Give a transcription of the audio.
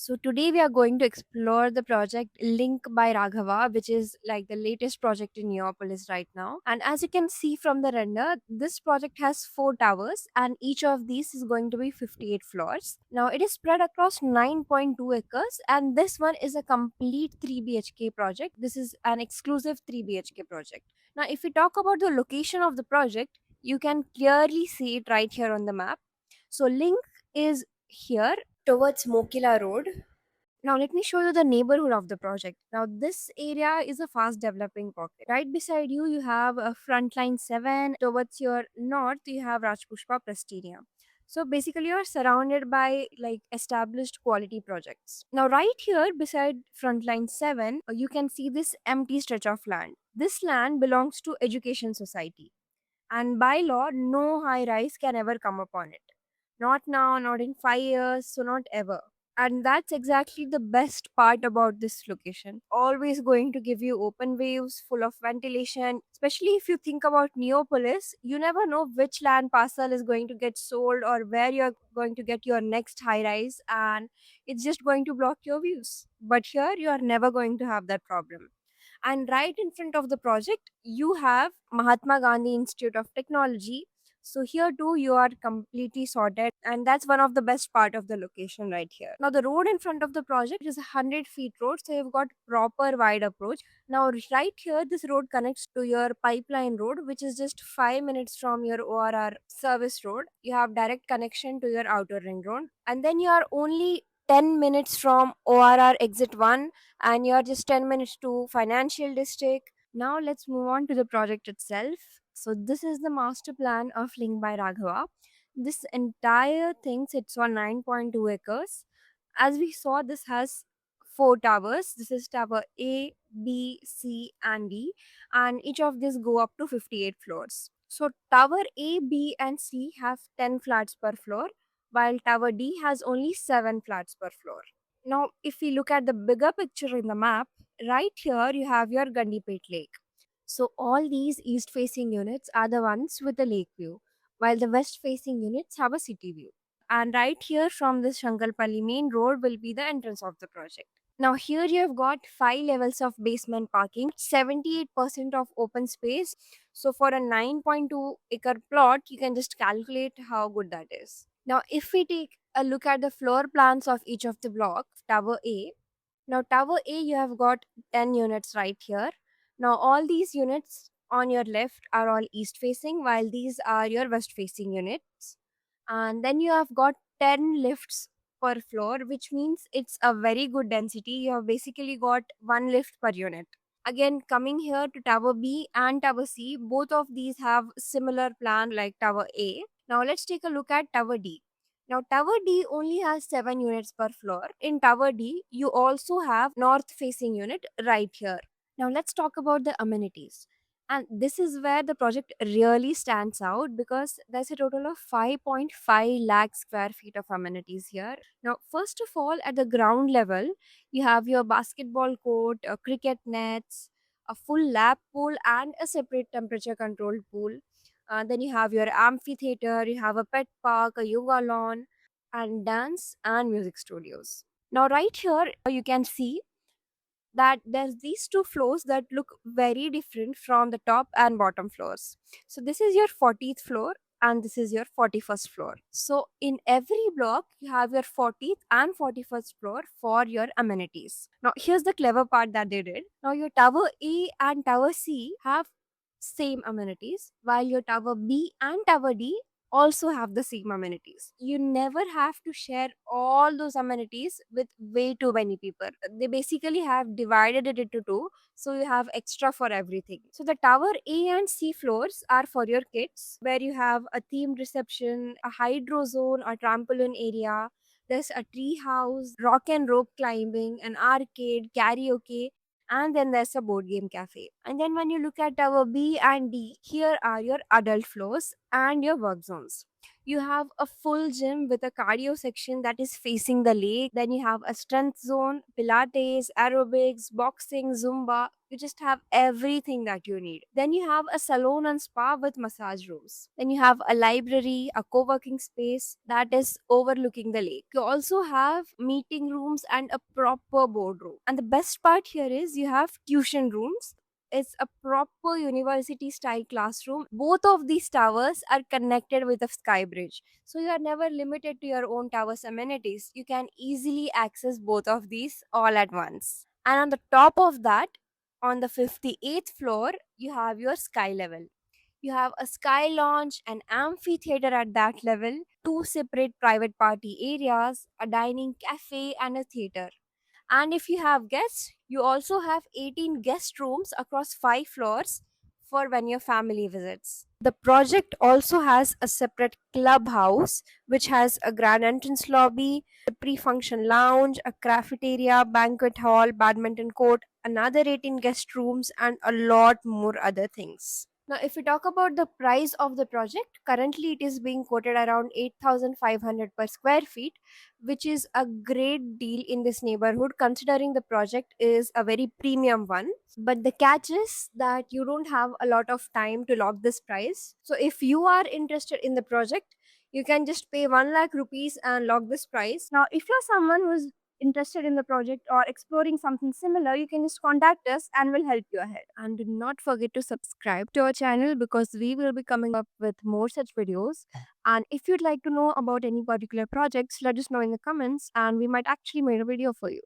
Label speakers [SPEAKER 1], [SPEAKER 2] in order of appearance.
[SPEAKER 1] So today we are going to explore the project Link by Raghava, which is like the latest project in Neopolis right now. And as you can see from the render, this project has four towers, and each of these is going to be 58 floors. Now it is spread across 9.2 acres, and this one is a complete 3 BHK project. This is an exclusive 3 BHK project. Now, if we talk about the location of the project, you can clearly see it right here on the map. So Link is here towards Mokila Road. Now, let me show you the neighborhood of the project. Now, this area is a fast developing pocket. Right beside you, you have a Frontline 7. Towards your north, you have Rajpushpa Prestinia. So, basically, you're surrounded by like established quality projects. Now, right here beside Frontline 7, you can see this empty stretch of land. This land belongs to Education Society, and by law, no high rise can ever come upon it. Not now, not in 5 years, so not ever. And that's exactly the best part about this location. Always going to give you open views, full of ventilation. Especially if you think about Neopolis, you never know which land parcel is going to get sold or where you're going to get your next high rise, and it's just going to block your views. But here, you are never going to have that problem. And right in front of the project, you have Mahatma Gandhi Institute of Technology. So here too, you are completely sorted, and that's one of the best part of the location right here. Now, the road in front of the project is a 100 feet road, so you've got proper wide approach. Now, right here, this road connects to your pipeline road, which is just 5 minutes from your ORR service road. You have direct connection to your outer ring road, and then you are only 10 minutes from ORR exit 1, and you're just 10 minutes to financial district. Now let's move on to the project itself. So this is the master plan of Link by Raghava. This entire thing sits on 9.2 acres. As we saw, this has four towers. This is tower A, B, C, and D, and each of these go up to 58 floors. So tower A, B, and C have 10 flats per floor, while tower D has only 7 flats per floor. Now, if we look at the bigger picture in the map, right here you have your Gandipet Lake. So, all these east facing units are the ones with the lake view, while the west facing units have a city view. And right here from this Shankalpalli main road will be the entrance of the project. Now, here you have got 5 levels of basement parking, 78% of open space. So, for a 9.2 acre plot, you can just calculate how good that is. Now, if we take a look at the floor plans of each of the blocks, Tower A. Now, Tower A, you have got 10 units right here. Now, all these units on your left are all east facing, while these are your west facing units. And then you have got 10 lifts per floor, which means it's a very good density. You have basically got one lift per unit. Again, coming here to Tower B and Tower C, both of these have similar plan like Tower A. Now let's take a look at Tower D. Now, Tower D only has 7 units per floor. In Tower D, you also have north facing unit right here. Now, let's talk about the amenities. And this is where the project really stands out because there's a total of 5.5 lakh square feet of amenities here. Now, first of all, at the ground level, you have your basketball court, cricket nets, a full lap pool, and a separate temperature controlled pool. Then you have your amphitheater, you have a pet park, a yoga lawn, and dance and music studios. Now, right here, you can see that there's these two floors that look very different from the top and bottom floors. So, this is your 40th floor and this is your 41st floor. So, in every block, you have your 40th and 41st floor for your amenities. Now, here's the clever part that they did. Now, your tower A and tower C have same amenities, while your tower B and tower D also have the same amenities. You never have to share all those amenities with way too many people. They basically have divided it into two, so you have extra for everything. So the tower A and C floors are for your kids, where you have a themed reception, a hydro zone, a trampoline area. There's a tree house, rock and rope climbing, an arcade, karaoke, and then there's a board game cafe. And then when you look at tower B and D, here are your adult floors and your work zones. You have a full gym with a cardio section that is facing the lake. Then you have a strength zone, Pilates, aerobics, boxing, Zumba. You just have everything that you need. Then you have a salon and spa with massage rooms. Then you have a library, a co working space that is overlooking the lake. You also have meeting rooms and a proper boardroom. And the best part here is you have tuition rooms. It's a proper university style classroom. Both of these towers are connected with a sky bridge. So you are never limited to your own tower's amenities. You can easily access both of these all at once. And on the top of that, on the 58th floor, you have your sky level. You have a sky lounge, an amphitheater at that level, two separate private party areas, a dining cafe, and a theater. And if you have guests, you also have 18 guest rooms across 5 floors for when your family visits. The project also has a separate clubhouse which has a grand entrance lobby, a pre function lounge, a cafeteria, banquet hall, badminton court, another 18 guest rooms, and a lot more other things. Now, if we talk about the price of the project, currently it is being quoted around 8,500 per square feet, which is a great deal in this neighborhood considering the project is a very premium one. But the catch is that you don't have a lot of time to lock this price. So if you are interested in the project, you can just pay 1 lakh rupees and lock this price. Now, if you're someone who's interested in the project or exploring something similar, you can just contact us and we'll help you ahead. And do not forget to subscribe to our channel because we will be coming up with more such videos. And if you'd like to know about any particular projects, let us know in the comments and we might actually make a video for you.